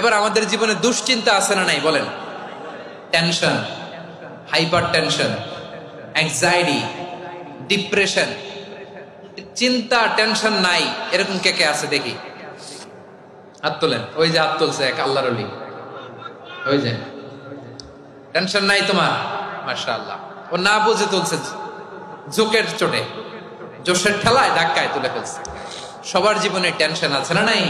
এবার আমাদের জীবনে দুশ্চিন্তা আছে না নাই বলেন? Tension, hyper tension, anxiety, depression, চিন্তা টেনশন নাই এরকম কে কে আছে দেখি, হাত তোলেন। ওই যে হাত তুলছে এক আল্লাহর ওলি, ওই যে টেনশন নাই তোমার, মাশাআল্লাহ। ও না বুঝে তুলছে, জোকের চোটে, জোশের ঠেলায় ধাক্কায় তুলে ফেলছে। সবার জীবনে টেনশন আছে না নাই?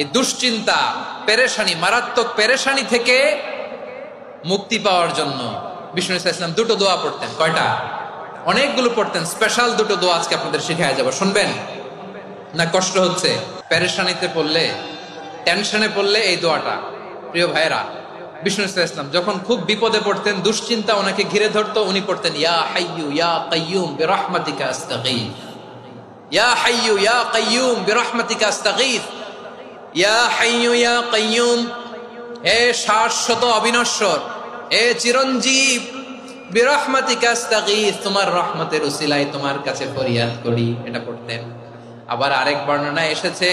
এই দুশ্চিন্তা, পেরেশানি, মারাত্মক পেরেশানি থেকে মুক্তি পাওয়ার জন্য বিষ্ণু ইসলাম দুটো দোয়া পড়তেন। কয়টা? অনেকগুলো পড়তেন। স্পেশাল দুটো দোয়া আজকে আপনাদের শিখায় যাব, শুনবেন না? কষ্ট হচ্ছে? পেরেশানিতে পড়লে, টেনশনে পড়লে এই দোয়াটা, প্রিয় ভাইরা, বিষ্ণু ইসলাম যখন খুব বিপদে পড়তেন, দুশ্চিন্তা ওনাকে ঘিরে ধরতো, উনি পড়তেন ইয়া হাইয়ু ইয়া কাইয়ুম বিরহমাতিকা আস্তাগীথ, ইয়া হাইয়ু ইয়া কাইয়ুম বিরহমাতিকা আস্তাগীথ, ইয়া হাইয়ু ইয়া কাইয়ুম, হে শাশ্বত অবিনশ্বর, হে চিরঞ্জীব, বিরহমাতিকা আস্তাগীথ, তোমার রহমতের উসিলায় তোমার কাছে ফরিয়াদ করি। এটা পড়তেন। আবার আরেক বর্ণনায় এসেছে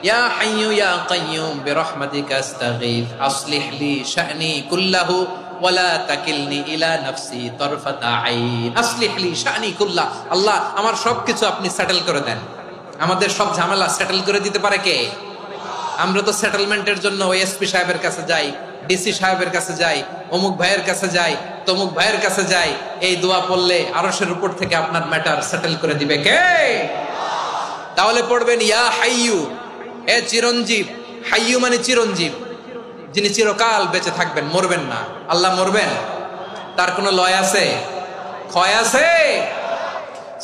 ইয়া হাইয়ু ইয়া কাইয়ুম বিরহমাতিকা আস্তাগীথ আসলিহ লি শা'নি কুল্লাহু ওয়ালা তাকিলনি ইলা নাফসি তারফাতা আইন। আসলিহ লি শা'নি কুল্লাহ, আল্লাহ আমার সবকিছু আপনি সেটেল করে দেন। আমাদের সব ঝামেলা সেটেল করে দিতে পারে কে? আমরা তো সেটেলমেন্টের জন্য ওই এসপি সাহেবের কাছে যাই, ডিসি সাহেবের কাছে যাই, অমুক ভাইয়ের কাছে যাই, তমুক ভাইয়ের কাছে যাই। এই দোয়া পড়লে আরশের উপর থেকে আপনার ম্যাটার সেটেল করে দিবে কে? তাহলে পড়বেন ইয়া হাইয়ু, হে চিরঞ্জীব। হাইয়ু মানে চিরঞ্জীব, যিনি চিরকাল বেঁচে থাকবেন, মরবেন না। আল্লাহ মরবেন? তার কোনো লয় আছে? ক্ষয় আছে?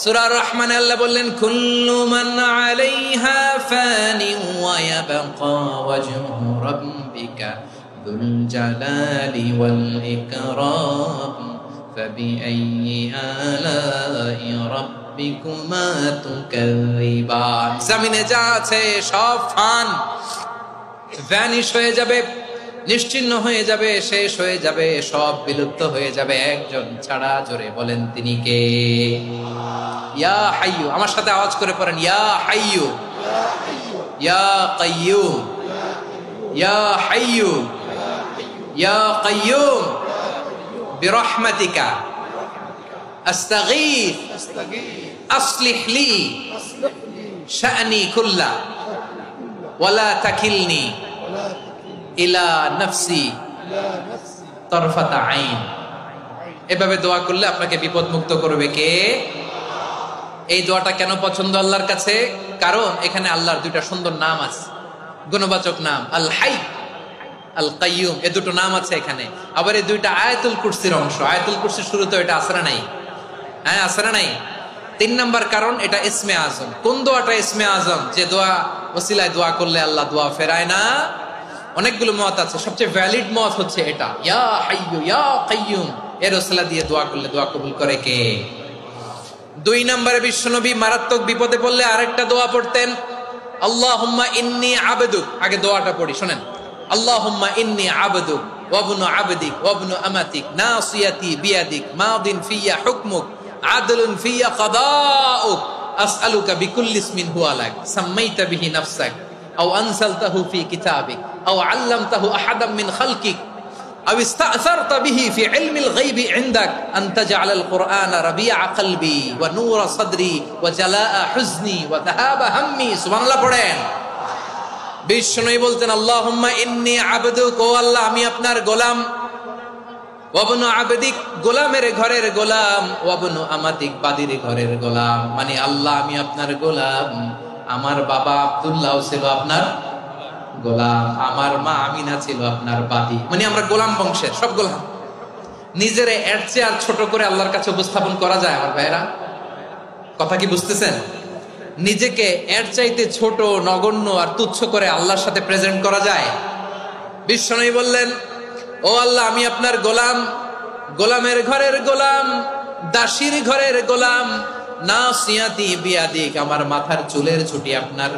সূরা রহমানে আল্লাহ বললেন কুল্লু মান আলাইহা ফানি ওয়া ইয়াবকা ওয়াজহু রাব্বিকা যুল জালালি ওয়াল ইকরাম ফাবিআইয়ি আলাই রাব্বিকুমা তুকাযিবান। জমিনে যা আছে সব ফান, ভ্যানিশ হয়ে যাবে, নিশ্চিহ্ন হয়ে যাবে, শেষ হয়ে যাবে, সব বিলুপ্ত হয়ে যাবে, একজন ছাড়া। জোরে বলেন তিনি কে? ইয়া হাইয়ু। আমার সাথে আওয়াজ করে পড়েন ইয়া হাইয়ু ইয়া কাইয়ুম ইয়া হাইয়ু ইয়া কাইয়ুম বিরহমাতিকা আস্তাগীথ আসলিহ লি শা'নি কুল্লা ওয়ালা তাকিলনি ইলা নাফসি তারফাতা আইন। এভাবে দোয়া করলে আপনাকে বিপদ মুক্ত করবে কে? এই দোয়াটা কেন পছন্দ আল্লাহর কাছে? কারণ এখানে আল্লাহর দুইটা সুন্দর নাম আছে, গুণবাচক নাম, আল হাই, আল কাইয়ুম, এই দুটো নাম আছে এখানে। আবার এই দুইটা আয়াতুল কুরসির অংশ। আয়াতুল কুরসির শুরুতে এটা আছে না নাই? হ্যাঁ, আছে না নাই? 3 নাম্বার কারণ, এটা ইসমে আজম। কোন দোয়াটা ইসমে আজম? যে দোয়া ওসিলায় দোয়া করলে আল্লাহ দোয়া ফেরায় না। অনেকগুলো মত আছে, সবচেয়ে ভ্যালিড মত হচ্ছে এটা, ইয়া হাইয়ু ইয়া কাইয়ুম, এর ওসিলা দিয়ে দোয়া করলে দোয়া কবুল করে কে? 2 নম্বরে বিশ্বনবী মারাত্মক বিপদে পড়লে আরেকটা দোয়া পড়তেন, আল্লাহুম্মা ইন্নী আবদুক। আগে দোয়াটা পড়ি, শুনেন। আল্লাহুম্মা ইন্নী আবদুক ওয়া ইবনু আবদিক ওয়া ইবনু আমাতিক নাসিয়াতি বিয়াদিক মাদিন ফিয়া হুকমুক আদলুন ফিয়া কাদাউক আসআলুকা বিকুল্লি ইসমিন হুয়া লাক সাম্মাইতা বিহি নাফসাক আও আনসালতাহু ফি কিতাবিক আও আল্লামতাহু আহাদাম মিন খালকিক আও ইস্তা'সারতা বিহি ফি ইলমিল গায়বি ইনদাক আন তাজআলাল কুরআনা রাবিআ কলবি ওয়া নূরা সাদরি ওয়া জালাআ হুজনি ওয়া যাহাবা হাম্মি। সুবহানাল্লাহ পড়েন। বিষ্ণুই বলতেন আল্লাহুম্মা ইন্নী আবদুক, ও আল্লাহ আমি আপনার গোলাম, ওয়া ইবনু আবদিক, গোলামের ঘরের গোলাম, ওয়া ইবনু আমাতিক, বাদীর ঘরের গোলাম। মানে আল্লাহ আমি আপনার গোলাম, আমার বাবা আব্দুল্লাহ ছিল আপনার গোলাম, আমার মা আমিনা ছিল আপনার বাদী। মানে আমরা গোলাম বংশের, সব গোলাম। নিজের এর চেয়ে আর ছোট করে আল্লাহর কাছে উপস্থাপন করা যায় আমার ভাইরা? কথা কি বুঝতেছেন? নিজেকে এর চাইতে ছোট, নগণ্য আর তুচ্ছ করে আল্লাহর সাথে প্রেজেন্ট করা যায়? বিশ্বনবী বললেন, ও আল্লাহ আমি আপনার গোলাম, গোলামের ঘরের গোলাম, দাসীর ঘরের গোলাম, নাসিয়াতি বিয়াদিক, আমার মাথার চুলের ছুটি আপনার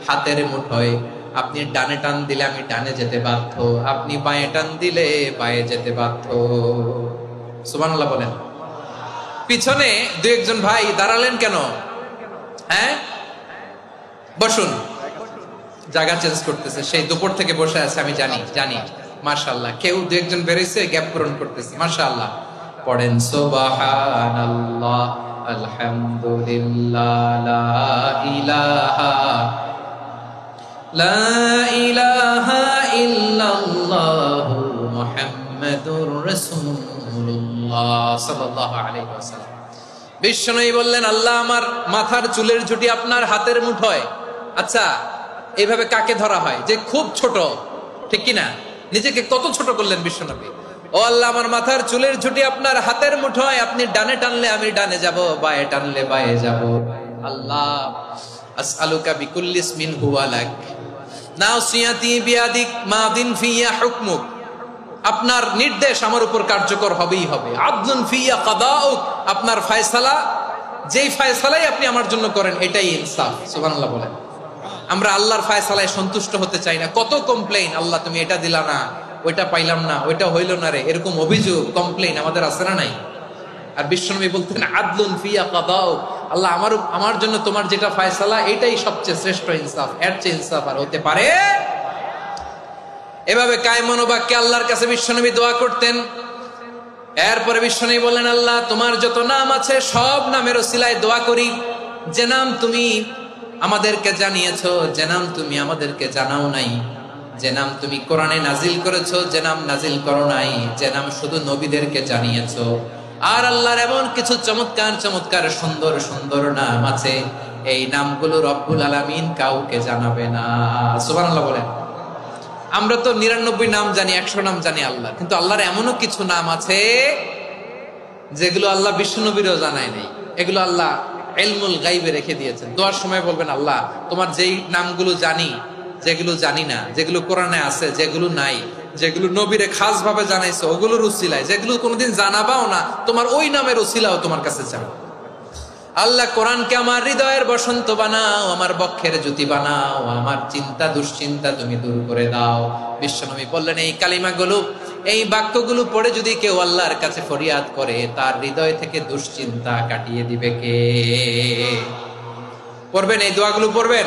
হাতের মুঠোয়। আপনি ডানে টান দিলে আমি ডানে যেতে বাধ্য, আপনি বাঁয়ে টান দিলে বাঁয়ে যেতে বাধ্য। সুবহানাল্লাহ বলেন। পিছনে 2-1 ভাই দাঁড়ালেন কেন? হ্যাঁ, বসুন। জায়গা চেঞ্জ করতেছে, সেই দুপুর থেকে বসে আছে, আমি জানি মাশাআল্লাহ। কেউ দু একজন বেরিয়েছে, গ্যাপ পূরণ করতেছে, মাশাআল্লাহ। পড়েন সুবহানাল্লাহ, আলহামদুলিল্লাহ, লা ইলাহা ইল্লাল্লাহু মুহাম্মাদুর রাসূলুল্লাহ সাল্লাল্লাহু আলাইহি ওয়াসাল্লাম। বিশ্বনবী বললেন, আল্লাহ আমার মাথার চুলের ঝুঁটি আপনার হাতের মুঠোয়। আচ্ছা, এইভাবে কাকে ধরা হয়? যে খুব ছোট, ঠিক কিনা? নিজেকে কত ছোট করলেন বিশ্বনবী। ও আল্লাহ, আমার মাথার চুলের ঝুঁটি আপনার হাতের মুঠোয়, আপনি ডানে টানলে আমি ডানে যাব, বায়ে টানলে বায়ে যাব। আল্লাহ, আসআলুকা বিকুল্লি ইসমিন হুয়া লাক নাসিয়াতি বিয়াদিক মাদিন ফিয়া হুকমুক। আপনার নির্দেশ আমার উপর কার্যকর হবেই হবে। আদলুন ফিয়া কাদাউক, আপনার ফয়সালা, যেই ফয়সালাই আপনি আমার জন্য করেন এটাই ইনসাফ। সুবহানাল্লাহ বলেন। আমরা আল্লাহর ফয়সালায় সন্তুষ্ট হতে চাই না। কত কমপ্লেইন, আল্লাহ তুমি এটা দিলা না, ওইটা পাইলাম না, ওইটা হইল না রে, এরকম অভিযোগ কমপ্লেইন আমাদের আছে না নাই? আর বিশ্বনবী বলতেন, আদলুন ফিয়া কাদাউক, আল্লাহ আমার জন্য তোমার যেটা ফয়সালা এটাই সবচেয়ে শ্রেষ্ঠ ইনসাফ, এর চেয়ে ইনসাফ আর হতে পারে? এভাবে কায়মনোবাক্যে আল্লাহর কাছে বিশ্বনবী দোয়া করতেন। এরপরে বিশ্বনবী বললেন, আল্লাহ তোমার যত নাম আছে সব নামের ওসিলায় দোয়া করি, যে নাম তুমি আমাদেরকে জানিয়েছো, যে নাম তুমি আমাদেরকে জানাও নাই, যে নাম তুমি কোরআনে নাজিল করেছো, যে নাম নাজিল করো নাই, যে নাম শুধু নবীদেরকে জানিয়েছো। আর আল্লাহর এমন কিছু চমৎকার চমৎকার সুন্দর সুন্দর নাম আছে, এই নামগুলো রব্বুল আলামিন কাউকে জানাবে না। সুবহানাল্লাহ বলেন। আমরা তো 99 নাম জানি, 100 নাম জানি আল্লাহ, কিন্তু আল্লাহর এমনও কিছু নাম আছে যেগুলো আল্লাহ বিশ্বনবীরও জানায় নাই। এগুলো আল্লাহ ইলমুল গায়বে রেখে দিয়েছেন। দোয়ার সময় বলবেন, আল্লাহ তোমার যেই নামগুলো জানি, যেগুলো জানি না, যেগুলো কোরআনে আছে, যেগুলো নাই, যেগুলো নবীরে খাস ভাবে জানাইছো ওগুলোর উসিলায়, যেগুলো কোনোদিন জানাবাও না, তোমার ওই নামের উসিলাও তোমার কাছে চাও। আল্লাহ কোরআনকে আমার হৃদয়ের বসন্ত বানাও, আমার বক্ষের জ্যোতি বানাও, আমার চিন্তা দুশ্চিন্তা তুমি দূর করে দাও। বিশ্বনবী বললেন, এই কালিমাগুলো, এই বাক্যগুলো পড়ে যদি কেউ আল্লাহর কাছে ফরিয়াদ করে, তার হৃদয় থেকে দুশ্চিন্তা কাটিয়ে দিবে কে? পড়বেন, এই দোয়াগুলো পড়বেন।